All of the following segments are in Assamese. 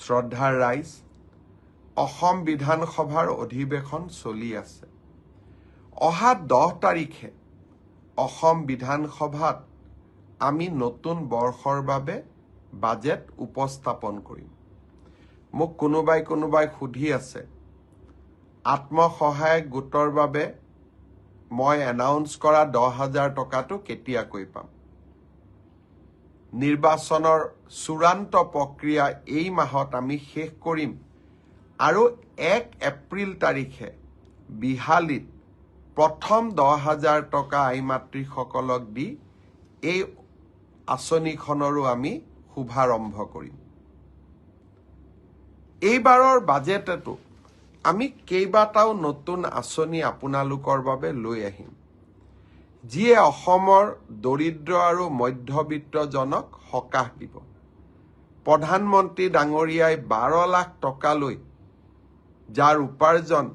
শ্ৰদ্ধাৰ ৰাইজ, অসম বিধানসভাৰ অধিৱেশন চলি আছে। অহা 10 তাৰিখে অসম বিধানসভাত আমি নতুন বৰ্ষৰ বাবে বাজেট উপস্থাপন কৰিম। মোক কোনোবাই সুধি আছে আত্মসহায়ক গোটৰ বাবে মই এনাউন্স কৰা 10,000 টকাটো কেতিয়াকৈ পাম। নিৰ্বাচনৰ চূড়ান্ত প্ৰক্ৰিয়া এই মাহত আমি শেষ কৰিম আৰু 1 এপ্ৰিল তাৰিখে বিহালীত প্ৰথম 10,000 টকা আই মাতৃসকলক দি এই আঁচনিখনৰো আমি শুভাৰম্ভ কৰিম। এইবাৰৰ বাজেটতো আমি কেইবাটাও নতুন আঁচনি আপোনালোকৰ বাবে লৈ আহিম, যিয়ে অসমৰ দৰিদ্ৰ আৰু মধ্যবিত্তজনক সকাহ দিব। প্ৰধানমন্ত্ৰী ডাঙৰীয়াই 12 লাখ টকালৈ যাৰ উপাৰ্জন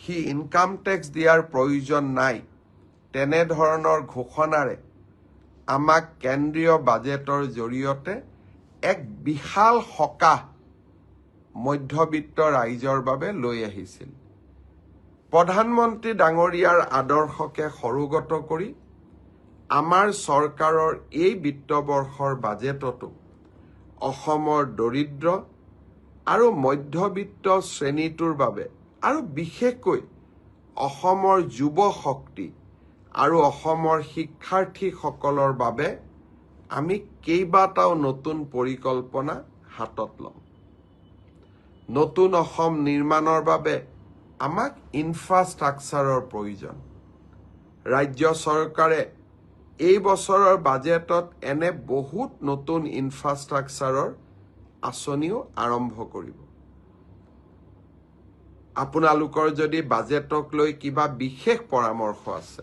সি ইনকাম টেক্স দিয়াৰ প্ৰয়োজন নাই, তেনেধৰণৰ ঘোষণাৰে আমাক কেন্দ্ৰীয় বাজেটৰ জৰিয়তে এক বিশাল সকাহ মধ্যবিত্ত ৰাইজৰ বাবে লৈ আহিছিল। প্ৰধানমন্ত্ৰী ডাঙৰীয়াৰ আদৰ্শকে সৰুগত কৰি আমাৰ চৰকাৰৰ এই বিত্তবৰ্ষৰ বাজেটতো অসমৰ দৰিদ্ৰ আৰু মধ্যবিত্ত শ্ৰেণীটোৰ বাবে আৰু বিশেষকৈ অসমৰ যুৱ শক্তি আৰু অসমৰ শিক্ষাৰ্থীসকলৰ বাবে আমি কেইবাটাও নতুন পৰিকল্পনা হাতত ল'ম। নতুন অসম নিৰ্মাণৰ বাবে আমাক ইনফ্ৰাষ্ট্ৰাকচাৰৰ প্ৰয়োজন। ৰাজ্য চৰকাৰে এই বছৰৰ বাজেটত এনে বহুত নতুন ইনফ্ৰাষ্ট্ৰাকচাৰৰ আঁচনিও আৰম্ভ কৰিব। আপোনালোকৰ যদি বাজেটক লৈ কিবা বিশেষ পৰামৰ্শ আছে,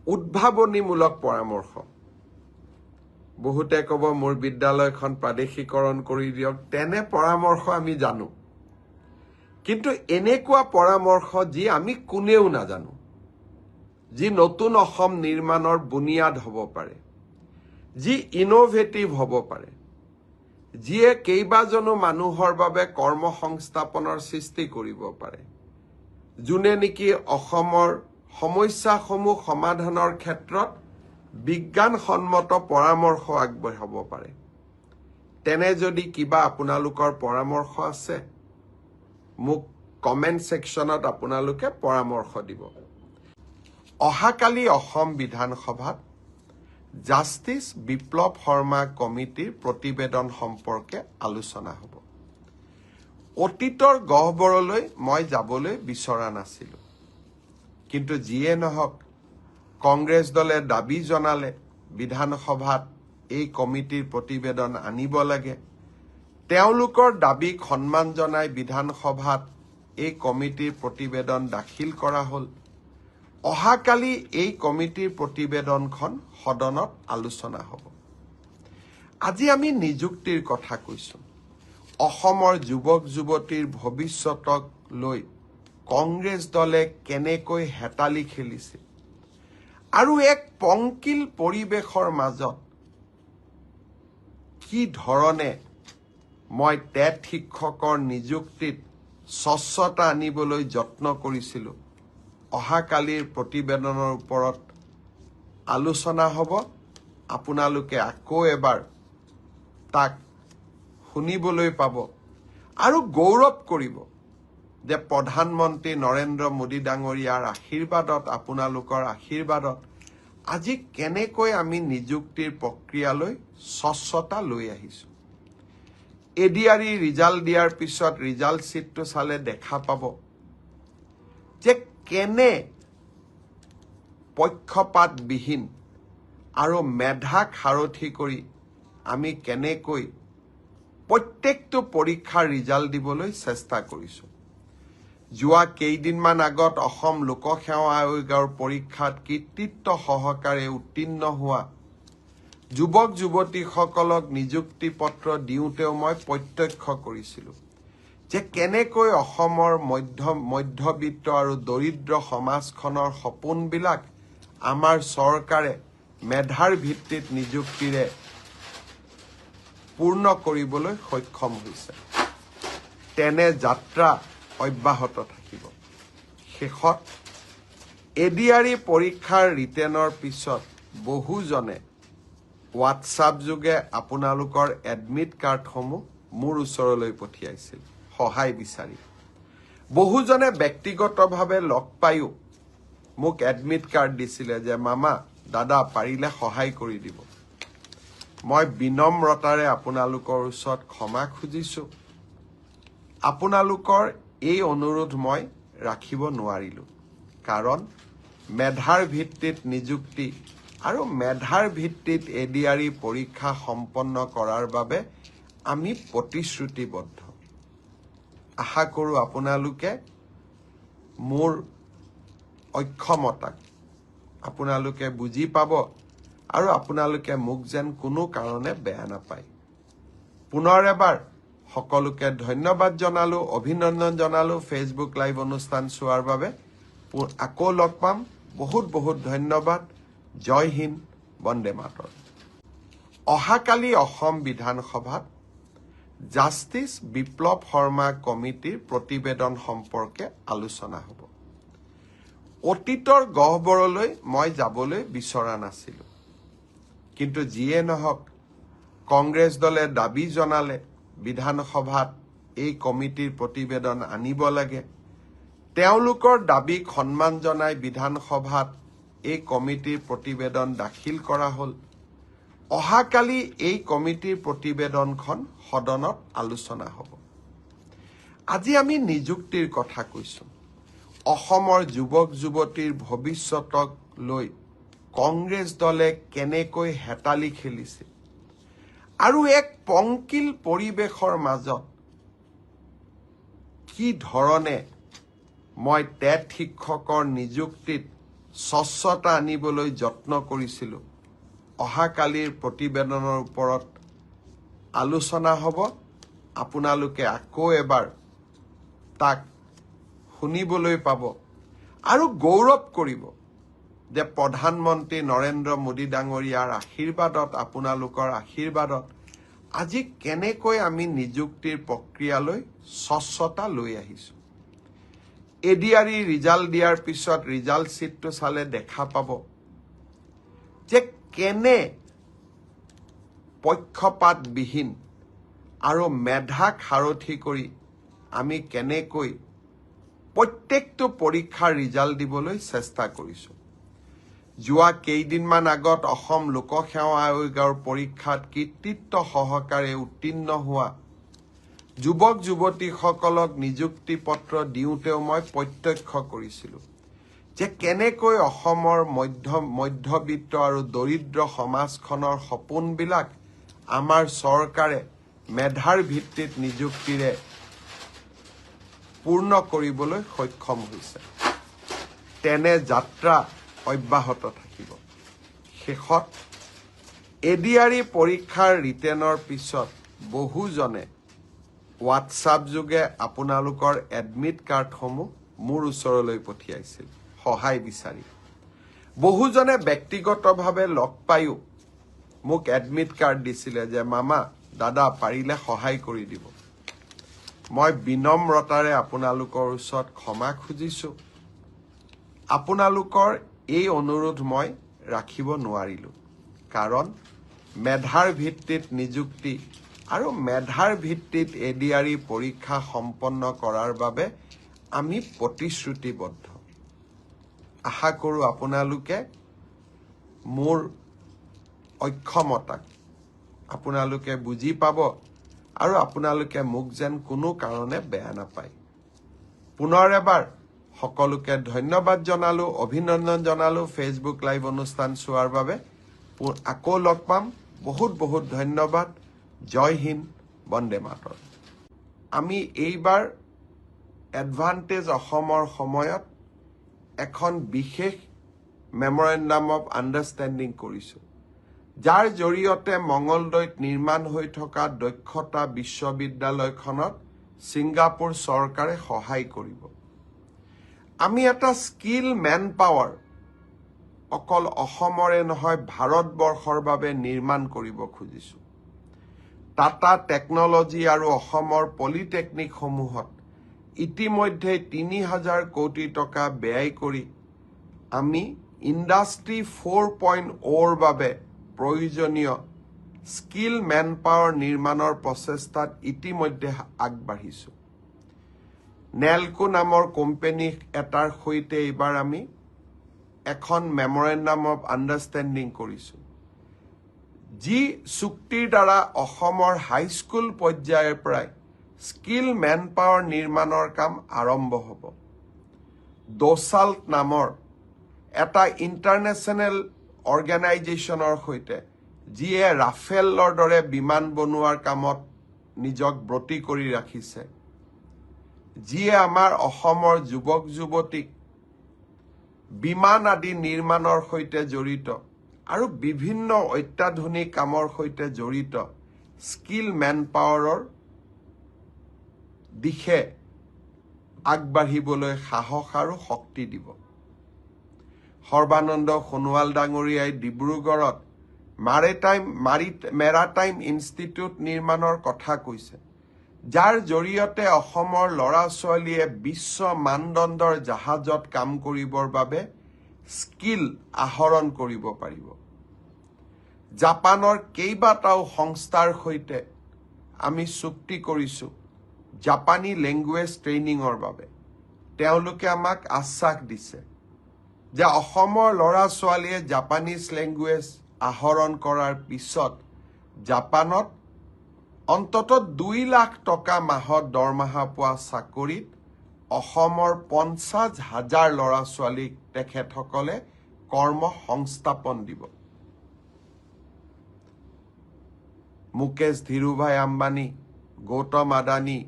উদ্ভাৱনীমূলক পৰামৰ্শ, বহুতে ক'ব মোৰ বিদ্যালয়খন প্ৰাদেশিকৰণ কৰি দিয়ক, তেনে পৰামৰ্শ আমি জানো। কিন্তু এনেকুৱা পৰামৰ্শ যি আমি কোনেও নাজানো, যি নতুন অসম নিৰ্মাণৰ বুনিয়াদ হ'ব পাৰে, যি ইনোভেটিভ হ'ব পাৰে, যিয়ে কেইবাজনো মানুহৰ বাবে কৰ্মসংস্থাপনৰ সৃষ্টি কৰিব পাৰে, যোনে নেকি অসমৰ সমস্যাসমূহ সমাধানৰ ক্ষেত্ৰত বিজ্ঞানসন্মত পৰামৰ্শ আগবঢ়াব পাৰে। তেনে যদি কিবা আপোনালোকৰ পৰামৰ্শ আছে, মোক কমেণ্ট ছেকশ্যনত আপোনালোকে পৰামৰ্শ দিব। অহাকালি অসম বিধানসভাত জাষ্টিছ বিপ্লৱ শৰ্মা কমিটিৰ প্ৰতিবেদন সম্পৰ্কে আলোচনা হ'ব। অতীতৰ গহ্বৰলৈ মই যাবলৈ বিচৰা নাছিলোঁ, কিন্তু যিয়ে নহওক কংগ্ৰেছ দলে দাবী জনালে বিধানসভাত এই কমিটিৰ প্ৰতিবেদন আনিব লাগে। তেওঁলোকৰ দাবীক সন্মান জনাই বিধানসভাত এই কমিটিৰ প্ৰতিবেদন দাখিল কৰা হ'ল। অহাকালি এই কমিটিৰ প্ৰতিবেদনখন সদনত আলোচনা হ'ব। আজি আমি নিযুক্তিৰ কথা কৈছোঁ। অসমৰ যুৱক যুৱতীৰ ভৱিষ্যতক লৈ কংগ্ৰেছ দলে কেনেকৈ হেতালি খেলিছিল আৰু এক পংকিল পৰিৱেশৰ মাজত কি ধৰণে মই টেট শিক্ষকৰ নিযুক্তিত স্বচ্ছতা আনিবলৈ যত্ন কৰিছিলোঁ, অহাকালিৰ প্ৰতিবেদনৰ ওপৰত আলোচনা হ'ব। আপোনালোকে আকৌ এবাৰ তাক শুনিবলৈ পাব আৰু গৌৰৱ কৰিব যে প্ৰধানমন্ত্ৰী নৰেন্দ্ৰ মোদী ডাঙৰীয়াৰ আশীৰ্বাদত, আপোনালোকৰ আশীৰ্বাদত আজি কেনেকৈ আমি নিযুক্তিৰ প্ৰক্ৰিয়ালৈ স্বচ্ছতা লৈ আহিছোঁ। এডিআৰই ৰিজাল্ট দিয়াৰ পিছত ৰিজাল্ট শ্বীটটো চালে দেখা পাব যে কেনে পক্ষপাতবিহীন আৰু মেধাক সাৰথি কৰি আমি কেনেকৈ প্ৰত্যেকটো পৰীক্ষাৰ ৰিজাল্ট দিবলৈ চেষ্টা কৰিছোঁ। যোৱা কেইদিনমান আগত অসম লোকসেৱা আয়োগৰ পৰীক্ষাত কৃতিত্ব সহকাৰে উত্তীৰ্ণ হোৱা যুৱক যুৱতীসকলক নিযুক্তি পত্ৰ দিওঁতেও মই প্ৰত্যক্ষ কৰিছিলোঁ যে কেনেকৈ অসমৰ মধ্যবিত্ত আৰু দৰিদ্ৰ সমাজখনৰ সপোনবিলাক আমাৰ চৰকাৰে মেধাৰ ভিত্তিত নিযুক্তিৰে পূৰ্ণ কৰিবলৈ সক্ষম হৈছে। তেনে যাত্ৰা অব্যাহত থাকিব। শেষত এডিআৰই পৰীক্ষাৰ ৰিটেনৰ পিছত বহুজনে হোৱাটছআপ যোগে আপোনালোকৰ এডমিট কাৰ্ডসমূহ মোৰ ওচৰলৈ পঠিয়াইছিল সহায় বিচাৰি। বহুজনে ব্যক্তিগতভাৱে লগ পায়ো মোক এডমিট কাৰ্ড দিছিলে যে মামা দাদা পাৰিলে সহায় কৰি দিব। মই বিনম্ৰতাৰে আপোনালোকৰ ওচৰত ক্ষমা খুজিছোঁ। আপোনালোকৰ এই অনুৰোধ মই ৰাখিব নোৱাৰিলোঁ, কাৰণ মেধাৰ ভিত্তিত নিযুক্তি আৰু মেধাৰ ভিত্তিত এডিআৰই পৰীক্ষা সম্পন্ন কৰাৰ বাবে আমি প্ৰতিশ্ৰুতিবদ্ধ। আশা কৰোঁ আপোনালোকে মোৰ অক্ষমতাক আপোনালোকে বুজি পাব আৰু আপোনালোকে মোক যেন কোনো কাৰণে বেয়া নাপায়। পুনৰ এবাৰ সকলোকে ধন্যবাদ জনালোঁ, অভিনন্দন জনালোঁ ফেচবুক লাইভ অনুষ্ঠান চোৱাৰ বাবে। আকৌ লগ পাম। বহুত বহুত ধন্যবাদ। জয় হিন্দ, বন্দে মাতৰম। অহাকালি অসম বিধানসভাত জাষ্টিছ বিপ্লৱ শৰ্মা কমিটিৰ প্ৰতিবেদন সম্পৰ্কে আলোচনা হ'ব। অতীতৰ গহ্বৰলৈ মই যাবলৈ বিচৰা নাছিলোঁ, কিন্তু যিয়ে নহওক কংগ্ৰেছ দলে দাবী জনালে বিধানসভাত এই কমিটিৰ প্ৰতিবেদন আনিব লাগে। তেওঁলোকৰ দাবীক সন্মান জনাই বিধানসভাত এই কমিটিৰ প্ৰতিবেদন দাখিল কৰা হ'ল। অহাকালি এই কমিটিৰ প্ৰতিবেদনখন সদনত আলোচনা হ'ব। আজি আমি নিযুক্তিৰ কথা কৈছোঁ। অসমৰ যুৱক যুৱতীৰ ভৱিষ্যতক লৈ কংগ্ৰেছ দলে কেনেকৈ হেতালি খেলিছে আৰু এক পংকিল পৰিৱেশৰ মাজত কি ধৰণে মই টেট শিক্ষকৰ নিযুক্তিত স্বচ্ছতা আনিবলৈ যত্ন কৰিছিলোঁ, অহাকালিৰ প্ৰতিবেদনৰ ওপৰত আলোচনা হ'ব। আপোনালোকে আকৌ এবাৰ তাক শুনিবলৈ পাব আৰু গৌৰৱ কৰিব যে প্ৰধানমন্ত্ৰী নৰেন্দ্ৰ মোদী ডাঙৰীয়াৰ আশীৰ্বাদত, আপোনালোকৰ আশীৰ্বাদত আজি কেনেকৈ আমি নিযুক্তিৰ প্ৰক্ৰিয়ালৈ স্বচ্ছতা লৈ আহিছোঁ। এডিআৰই ৰিজাল্ট দিয়াৰ পিছত ৰিজাল্ট শ্বীটটো চালে দেখা পাব যে কেনে পক্ষপাতবিহীন আৰু মেধাক সাৰথি কৰি আমি কেনেকৈ প্ৰত্যেকটো পৰীক্ষাৰ ৰিজাল্ট দিবলৈ চেষ্টা কৰিছোঁ। যোৱা কেইদিনমান আগত অসম লোকসেৱা আয়োগৰ পৰীক্ষাত কৃতিত্ব সহকাৰে উত্তীৰ্ণ হোৱা যুৱক যুৱতীসকলক নিযুক্তি পত্ৰ দিওঁতেও মই প্ৰত্যক্ষ কৰিছিলোঁ যে কেনেকৈ অসমৰ মধ্যবিত্ত আৰু দৰিদ্ৰ সমাজখনৰ সপোনবিলাক আমাৰ চৰকাৰে মেধাৰ ভিত্তিত নিযুক্তিৰে পূৰ্ণ কৰিবলৈ সক্ষম হৈছে। তেনে যাত্ৰা অব্যাহত থাকিব। শেষত এডিআৰই পৰীক্ষাৰ ৰিটেনৰ পিছত বহুজনে হোৱাটছআপ যোগে আপোনালোকৰ এডমিট কাৰ্ডসমূহ মোৰ ওচৰলৈ পঠিয়াইছিল সহায় বিচাৰি। বহুজনে ব্যক্তিগতভাৱে লগ পায়ো মোক এডমিট কাৰ্ড দিছিলে যে মামা দাদা পাৰিলে সহায় কৰি দিব। মই বিনম্ৰতাৰে আপোনালোকৰ ওচৰত ক্ষমা খুজিছোঁ। আপোনালোকৰ এই অনুৰোধ মই ৰাখিব নোৱাৰিলোঁ, কাৰণ মেধাৰ ভিত্তিত নিযুক্তি আৰু মেধাৰ ভিত্তিত এডিআৰই পৰীক্ষা সম্পন্ন কৰাৰ বাবে আমি প্ৰতিশ্ৰুতিবদ্ধ। আশা কৰোঁ আপোনালোকে মোৰ অক্ষমতাক আপোনালোকে বুজি পাব আৰু আপোনালোকে মোক যেন কোনো কাৰণে বেয়া নাপায়। পুনৰ এবাৰ সকলোকে ধন্যবাদ জনালোঁ, অভিনন্দন জনালোঁ ফেচবুক লাইভ অনুষ্ঠান চোৱাৰ বাবে। আকৌ লগ পাম। বহুত বহুত ধন্যবাদ। জয় হিন্দ, বন্দে মাতৰম। আমি এইবাৰ এডভান্টেজ অসমৰ সময়ত এখন বিশেষ মেমৰেণ্ডাম অফ আণ্ডাৰষ্টেণ্ডিং কৰিছোঁ, যাৰ জৰিয়তে মঙলদৈত নিৰ্মাণ হৈ থকা দক্ষতা বিশ্ববিদ্যালয়খনত ছিংগাপুৰ চৰকাৰে সহায় কৰিব। আমি এটা স্কিল মেন পাৱাৰ অকল অসমৰে নহয় ভাৰতবৰ্ষৰ বাবে নিৰ্মাণ কৰিব খুজিছোঁ। টাটা টেকনলজি আৰু অসমৰ পলিটেকনিকসমূহত ইতিমধ্যে ৩,০০০ কোটি টকা ব্যয় কৰি আমি ইণ্ডাষ্ট্ৰী 4.0ৰ বাবে প্ৰয়োজনীয় স্কিল মেন পাৱাৰ নিৰ্মাণৰ প্ৰচেষ্টাত ইতিমধ্যে আগবাঢ়িছোঁ। নেলকো নামৰ কোম্পানী এটাৰ সৈতে এইবাৰ আমি এখন মেমৰেণ্ডাম অফ আণ্ডাৰষ্টেণ্ডিং কৰিছোঁ, যি চুক্তিৰ দ্বাৰা অসমৰ হাইস্কুল পৰ্যায়ৰ পৰাই স্কিল মেন পাৱাৰ নিৰ্মাণৰ কাম আৰম্ভ হ'ব। ড'চাল্ট নামৰ এটা ইণ্টাৰনেশ্যনেল অৰ্গেনাইজেশ্যনৰ সৈতে, যিয়ে ৰাফেলৰ দৰে বিমান বনোৱাৰ কামত নিজক ব্ৰতী কৰি ৰাখিছে, যিয়ে আমাৰ অসমৰ যুৱক যুৱতীক বিমান আদি নিৰ্মাণৰ সৈতে জড়িত আৰু বিভিন্ন অত্যাধুনিক কামৰ সৈতে জড়িত স্কিল মেন পাৱাৰৰ দিশে আগবাঢ়িবলৈ সাহস আৰু শক্তি দিব। সৰ্বানন্দ সোণোৱাল ডাঙৰীয়াই ডিব্ৰুগড়ত মেৰাটাইম ইনষ্টিটিউট নিৰ্মাণৰ কথা কৈছে, যাৰ জৰিয়তে অসমৰ ল'ৰা ছোৱালীয়ে বিশ্ব মানদণ্ডৰ জাহাজত কাম কৰিবৰ বাবে স্কিল আহৰণ কৰিব পাৰিব। জাপানৰ কেইবাটাও সংস্থাৰ সৈতে আমি চুক্তি কৰিছোঁ জাপানী লেংগুৱেজ ট্ৰেইনিঙৰ বাবে। তেওঁলোকে আমাক আশ্বাস দিছে যে অসমৰ ল'ৰা ছোৱালীয়ে জাপানীজ লেংগুৱেজ আহৰণ কৰাৰ পিছত জাপানত অন্ততঃ 2 লাখ টকা মাহত দৰমহা পোৱা চাকৰিত অসমৰ 50,000 ল'ৰা ছোৱালীক তেখেতসকলে কৰ্ম সংস্থাপন দিব। মুকেশ ধীৰুভাই আম্বানী, গৌতম আদানী,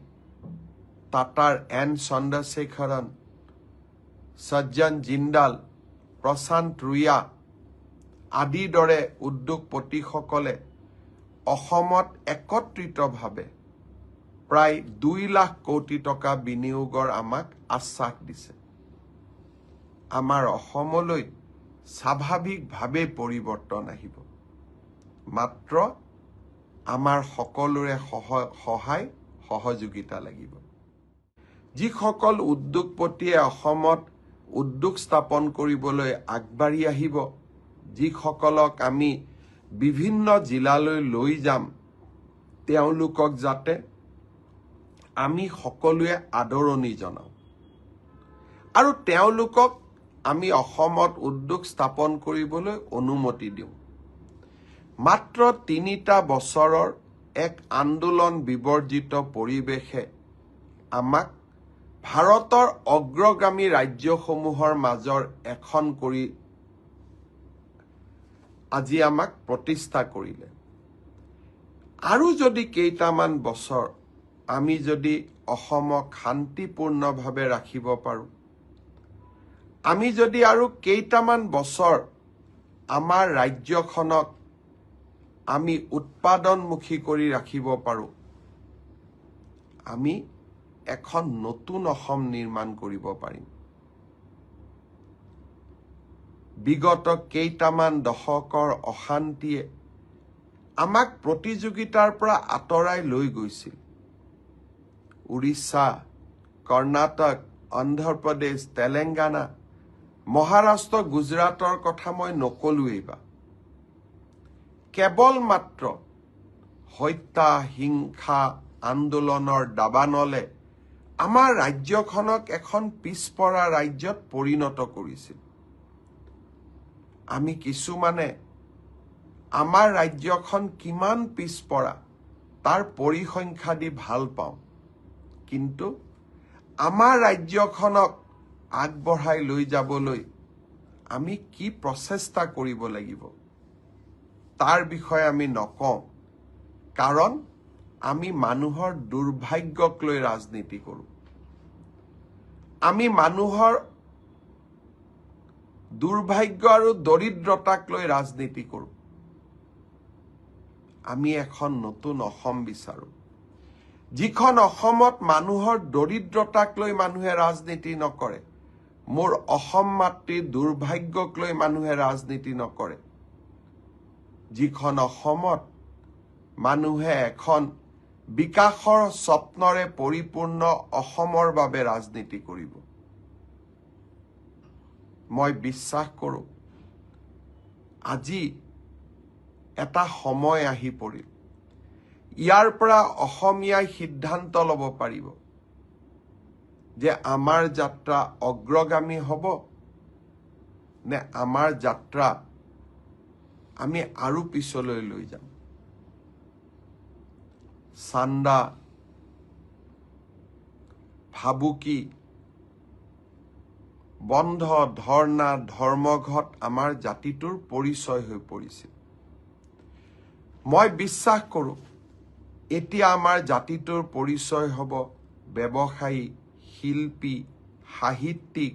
টাটাৰ এন চন্দ্ৰশেখৰন, সজ্জন জিন্দাল, প্ৰশান্ত ৰুয়া আদিৰ দৰে উদ্যোগপতিসকলে অসমত একত্ৰিতভাৱে প্ৰায় 2 লাখ কোটি টকা বিনিয়োগৰ আমাক আশ্বাস দিছে। আমাৰ অসমলৈ স্বাভাৱিকভাৱে পৰিৱৰ্তন আহিব, মাত্ৰ আমাৰ সকলোৰে সহায় সহযোগিতা লাগিব। যিসকল উদ্যোগপতিয়ে অসমত উদ্যোগ স্থাপন কৰিবলৈ আগবাঢ়ি আহিব, যিসকলক আমি বিভিন্ন জিলালৈ লৈ যাম, তেওঁলোকক যাতে আমি সকলোৱে আদৰণি জনাওঁ আৰু তেওঁলোকক আমি অসমত উদ্যোগ স্থাপন কৰিবলৈ অনুমতি দিওঁ। মাত্ৰ 3টা বছৰৰ এক আন্দোলন বিবৰ্জিত পৰিৱেশে আমাক ভাৰতৰ অগ্ৰগামী ৰাজ্যসমূহৰ মাজৰ এখন কৰি আজি আমাক প্ৰতিষ্ঠা কৰিলে। আৰু যদি কেইটামান বছৰ আমি যদি অসমক শান্তিপূৰ্ণভাৱে ৰাখিব পাৰোঁ, আমি যদি আৰু কেইটামান বছৰ আমাৰ ৰাজ্যখনক আমি উৎপাদনমুখী কৰি ৰাখিব পাৰোঁ, আমি এখন নতুন অসম নিৰ্মাণ কৰিব পাৰিম। বিগত কেইটামান দশকৰ অশান্তিয়ে আমাক প্ৰতিযোগিতাৰ পৰা আঁতৰাই লৈ গৈছিল। উৰিষ্যা, কৰ্ণাটক, অন্ধ্ৰপ্ৰদেশ, তেলেংগানা, মহাৰাষ্ট্ৰ, গুজৰাটৰ কথা মই নকলোৱেই বা। কেৱল মাত্ৰ হত্যা, হিংসা, আন্দোলনৰ দাবানলে আমাৰ ৰাজ্যখনক এখন পিছপৰা ৰাজ্যত পৰিণত কৰিছিল। আমি কিছুমানে আমাৰ ৰাজ্যখন কিমান পিছপৰা তাৰ পৰিসংখ্যা দি ভাল পাওঁ, কিন্তু আমাৰ ৰাজ্যখনক আগবঢ়াই লৈ যাবলৈ আমি কি প্ৰচেষ্টা কৰিব লাগিব তাৰ বিষয়ে আমি নকওঁ, কাৰণ আমি মানুহৰ দুৰ্ভাগ্যক লৈ ৰাজনীতি কৰোঁ। আমি মানুহৰ দুৰ্ভাগ্য আৰু দৰিদ্ৰতাক লৈ ৰাজনীতি কৰোঁ। আমি এখন নতুন অসম বিচাৰোঁ, যিখন অসমত মানুহৰ দৰিদ্ৰতাক লৈ মানুহে ৰাজনীতি নকৰে, মোৰ অসম মাতৃৰ দুৰ্ভাগ্যক লৈ মানুহে ৰাজনীতি নকৰে, যিখন অসমত মানুহে এখন বিকাশৰ স্বপ্নৰে পৰিপূৰ্ণ অসমৰ বাবে ৰাজনীতি কৰিব। মই বিশ্বাস কৰোঁ আজি এটা সময় আহি পৰিল। ইয়াৰ পৰা অসমীয়াই সিদ্ধান্ত ল'ব পাৰিব যে আমাৰ যাত্ৰা অগ্ৰগামী হ'ব নে আমাৰ যাত্ৰা আমি আৰু পিছলৈ লৈ যাম। চান্দা, ভাবুকি, বন্ধ, ধৰ্ণা, ধৰ্মঘট আমাৰ জাতিটোৰ পৰিচয় হৈ পৰিছিল। মই বিশ্বাস কৰোঁ এতিয়া আমাৰ জাতিটোৰ পৰিচয় হ'ব ব্যৱসায়ী, শিল্পী, সাহিত্যিক,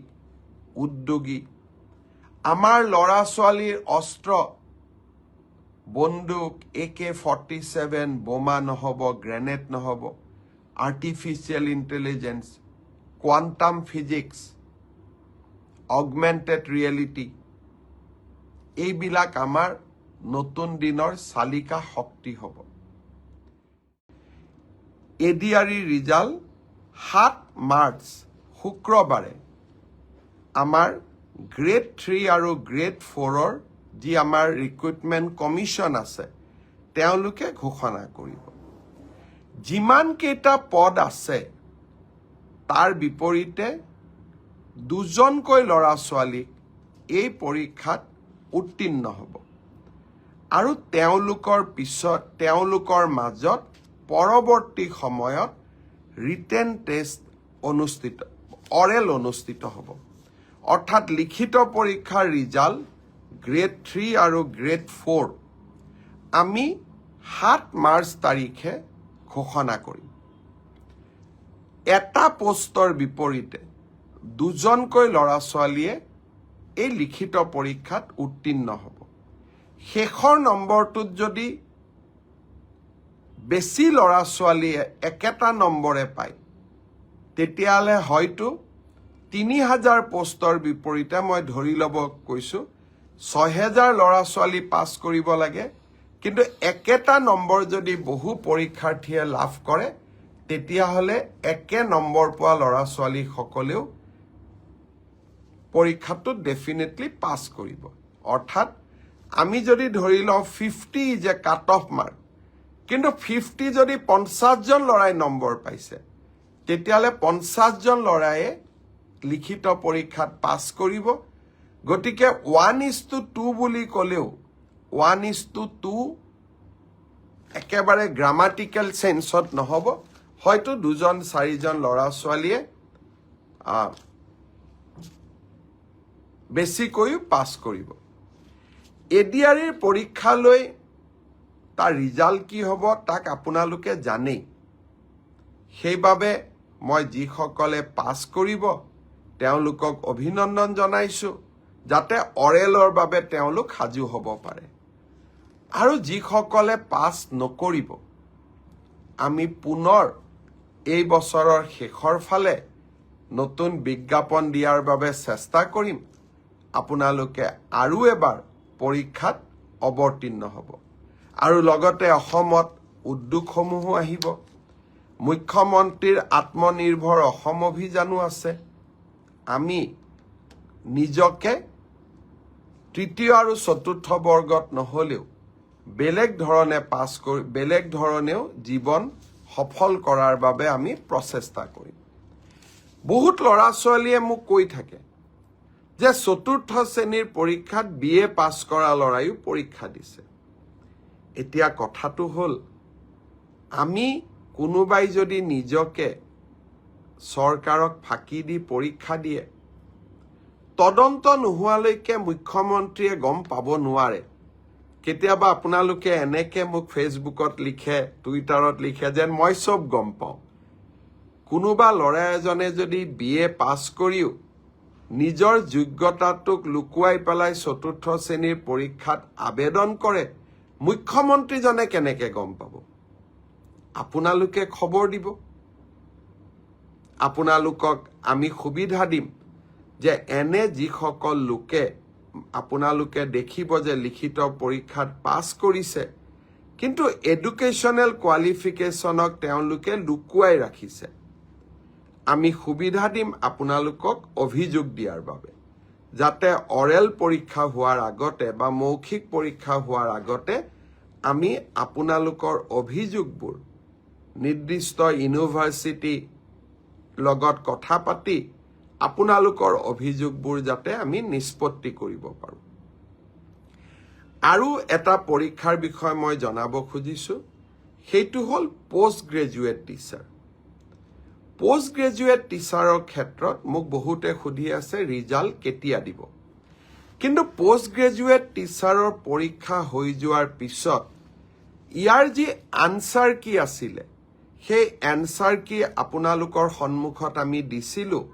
উদ্যোগী। আমাৰ ল'ৰা ছোৱালীৰ অস্ত্ৰ, বন্দুক, AK-47 বোমা নহ'ব, গ্ৰেনেড নহ'ব, artificial intelligence, quantum physics, augmented reality, এইবিলাক আমাৰ নতুন দিনৰ চালিকা শক্তি হ'ব। এডিআৰই ৰিজাল্ট 7 মাৰ্চ শুক্ৰবাৰে আমাৰ গ্ৰেড 3 আৰু গ্ৰেড 4ৰ যি আমাৰ ৰিক্ৰুটমেণ্ট কমিশ্যন আছে তেওঁলোকে ঘোষণা কৰিব। যিমান কেইটা পদ আছে তাৰ বিপৰীতে 2জনকৈ ল'ৰা ছোৱালীক এই পৰীক্ষাত উত্তীৰ্ণ হ'ব আৰু তেওঁলোকৰ মাজত পৰৱৰ্তী সময়ত ৰিটেন টেষ্ট অৰেল অনুষ্ঠিত হ'ব। অৰ্থাৎ লিখিত পৰীক্ষাৰ ৰিজাল্ট গ্ৰেড 3 আৰু গ্ৰেড 4 আমি 7 মাৰ্চ তাৰিখে ঘোষণা কৰিম। এটা পোষ্টৰ বিপৰীতে 2জনকৈ ল'ৰা ছোৱালীয়ে এই লিখিত পৰীক্ষাত উত্তীৰ্ণ হ'ব। শেষৰ নম্বৰটোত যদি বেছি ল'ৰা ছোৱালীয়ে একেটা নম্বৰে পায় তেতিয়াহ'লে হয়তো 3000 পোষ্টৰ বিপৰীতে মই ধৰি ল'ব কৈছোঁ 6000 ল'ৰা ছোৱালী পাছ কৰিব লাগে, কিন্তু একেটা নম্বৰ যদি বহু পৰীক্ষাৰ্থীয়ে লাভ কৰে তেতিয়াহ'লে একে নম্বৰ পোৱা ল'ৰা ছোৱালীসকলেও পৰীক্ষাটোত ডেফিনেটলি পাছ কৰিব। অৰ্থাৎ আমি যদি ধৰি লওঁ 50 is a cut off mark, কিন্তু 50 যদি 50জন ল'ৰাই নম্বৰ পাইছে তেতিয়াহ'লে 50জন ল'ৰায়ে লিখিত পৰীক্ষাত পাছ কৰিব। গতিকে 1:2 বুলি ক'লেও 1:2 একেবাৰে গ্ৰামাটিকেল চেন্সত নহ'ব, হয়তো 2-4জন ল'ৰা ছোৱালীয়ে বেছিকৈও পাছ কৰিব। এডিআৰইৰ পৰীক্ষালৈ তাৰ ৰিজাল্ট কি হ'ব তাক আপোনালোকে জানেই। সেইবাবে মই যিসকলে পাছ কৰিব তেওঁলোকক অভিনন্দন জনাইছোঁ, যাতে অৰেলৰ বাবে তেওঁলোক সাজু হ'ব পাৰে। আৰু যিসকলে পাছ নকৰিব আমি পুনৰ এই বছৰৰ শেষৰ ফালে নতুন বিজ্ঞাপন দিয়াৰ বাবে চেষ্টা কৰিম। আপোনালোকে আৰু এবাৰ পৰীক্ষাত অৱতীৰ্ণ হ'ব। আৰু লগতে অসমত উদ্যোগসমূহো আহিব। মুখ্যমন্ত্ৰীৰ আত্মনিৰ্ভৰ অসম অভিযানো আছে। আমি নিজকে তৃতীয় আৰু চতুৰ্থ বৰ্গত নহ'লেও বেলেগ ধৰণেও জীৱন সফল কৰাৰ বাবে আমি প্ৰচেষ্টা কৰিম। বহুত ল'ৰা ছোৱালীয়ে মোক কৈ থাকে যে চতুৰ্থ শ্ৰেণীৰ পৰীক্ষাত BA পাছ কৰা ল'ৰাইও পৰীক্ষা দিছে। এতিয়া কথাটো হ'ল আমি কোনোবাই যদি নিজকে চৰকাৰক ফাঁকি দি পৰীক্ষা দিয়ে তদন্ত নোহোৱালৈকে মুখ্যমন্ত্ৰীয়ে গম পাব নোৱাৰে। কেতিয়াবা আপোনালোকে এনেকে মোক ফেচবুকত লিখে, টুইটাৰত লিখে যেন মই চব গম পাওঁ। কোনোবা ল'ৰা এজনে যদি BA পাছ কৰিও নিজৰ যোগ্যতাটোক লুকুৱাই পেলাই চতুৰ্থ শ্ৰেণীৰ পৰীক্ষাত আবেদন কৰে, মুখ্যমন্ত্ৰীজনে কেনেকে গম পাব? আপোনালোকে খবৰ দিব। আপোনালোকক আমি সুবিধা দিম যে এনে যিসকল লোকে আপোনালোকে দেখিব যে লিখিত পৰীক্ষাত পাছ কৰিছে কিন্তু এডুকেশ্যনেল কোৱালিফিকেশ্যনক তেওঁলোকে লুকুৱাই ৰাখিছে। আমি সুবিধা দিম আপোনালোকক অভিযোগ দিয়াৰ বাবে, যাতে অৰেল পৰীক্ষা হোৱাৰ আগতে বা মৌখিক পৰীক্ষা হোৱাৰ আগতে আমি আপোনালোকৰ অভিযোগবোৰ নিৰ্দিষ্ট ইউনিভাৰ্চিটি লগত কথা পাতি আপোনালোকৰ অভিযোগবোৰ যাতে আমি নিষ্পত্তি কৰিব পাৰোঁ। আৰু এটা পৰীক্ষাৰ বিষয়ে মই জনাব খুজিছোঁ, সেইটো হ'ল post graduate teacher. Post graduate টিচাৰৰ ক্ষেত্ৰত মোক বহুতে সুধি আছে ৰিজাল্ট কেতিয়া দিব। কিন্তু পোষ্ট গ্ৰেজুৱেট টিচাৰৰ পৰীক্ষা হৈ যোৱাৰ পিছত ইয়াৰ যি আনচাৰ কি আছিলে, সেই এনচাৰ কি আপোনালোকৰ সন্মুখত আমি দিছিলোঁ।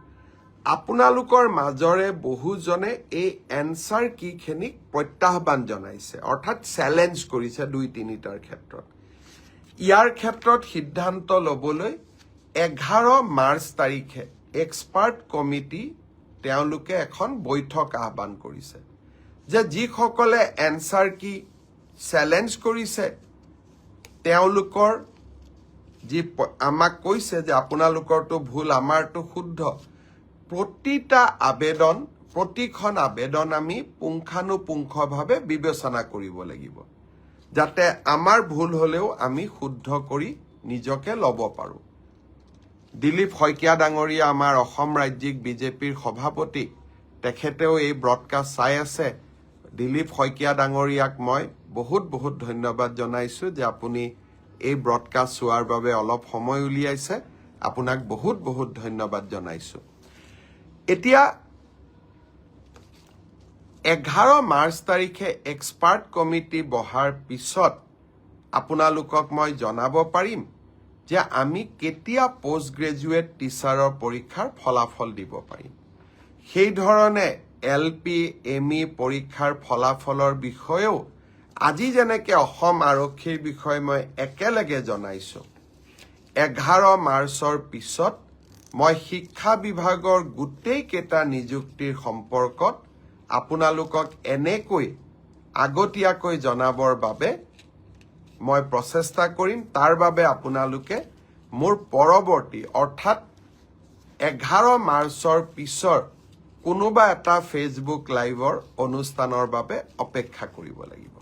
আপোনালোকৰ মাজৰে বহুজনে এই এনচাৰ কিখিনিক প্ৰত্যাহ্বান জনাইছে, অৰ্থাৎ চেলেঞ্জ কৰিছে ২-৩টাৰ ক্ষেত্ৰত। ইয়াৰ ক্ষেত্ৰত সিদ্ধান্ত ল'বলৈ 11 মাৰ্চ তাৰিখে এক্সপাৰ্ট কমিটি তেওঁলোকে এখন বৈঠক আহ্বান কৰিছে, যে যিসকলে এনচাৰ কি চেলেঞ্জ কৰিছে তেওঁলোকৰ যি আমাক কৈছে যে আপোনালোকৰটো ভুল, আমাৰটো শুদ্ধ, প্ৰতিখন আবেদন আমি পুংখানুপুংখভাৱে বিবেচনা কৰিব লাগিব, যাতে আমাৰ ভুল হ'লেও আমি শুদ্ধ কৰি নিজকে ল'ব পাৰোঁ। দিলীপ শইকীয়া ডাঙৰীয়া আমাৰ অসম ৰাজ্যিক বিজেপিৰ সভাপতি, তেখেতেও এই ব্ৰডকাষ্ট চাই আছে। দিলীপ শইকীয়া ডাঙৰীয়াক মই বহুত বহুত ধন্যবাদ জনাইছোঁ যে আপুনি এই ব্ৰডকাষ্ট চোৱাৰ বাবে অলপ সময় উলিয়াইছে। আপোনাক বহুত বহুত ধন্যবাদ জনাইছোঁ। এতিয়া 11 মাৰ্চ তাৰিখে এক্সপাৰ্ট কমিটি বহাৰ পিছত আপোনালোকক মই জনাব পাৰিম যে আমি কেতিয়া পোষ্ট গ্ৰেজুৱেট টিচাৰৰ পৰীক্ষাৰ ফলাফল দিব পাৰিম। সেইধৰণে LP, ME পৰীক্ষাৰ ফলাফলৰ বিষয়েও আজি যেনেকৈ অসম আৰক্ষীৰ বিষয়ে মই একেলগে জনাইছোঁ, 11 মাৰ্চৰ পিছত মই শিক্ষা বিভাগৰ গোটেইকেইটা নিযুক্তিৰ সম্পৰ্কত আপোনালোকক এনেকৈ আগতীয়াকৈ জনাবৰ বাবে মই প্ৰচেষ্টা কৰিম। তাৰ বাবে আপোনালোকে মোৰ পৰৱৰ্তী অৰ্থাৎ 11 মাৰ্চৰ পিছৰ কোনোবা এটা ফেচবুক লাইভৰ অনুষ্ঠানৰ বাবে অপেক্ষা কৰিব লাগিব।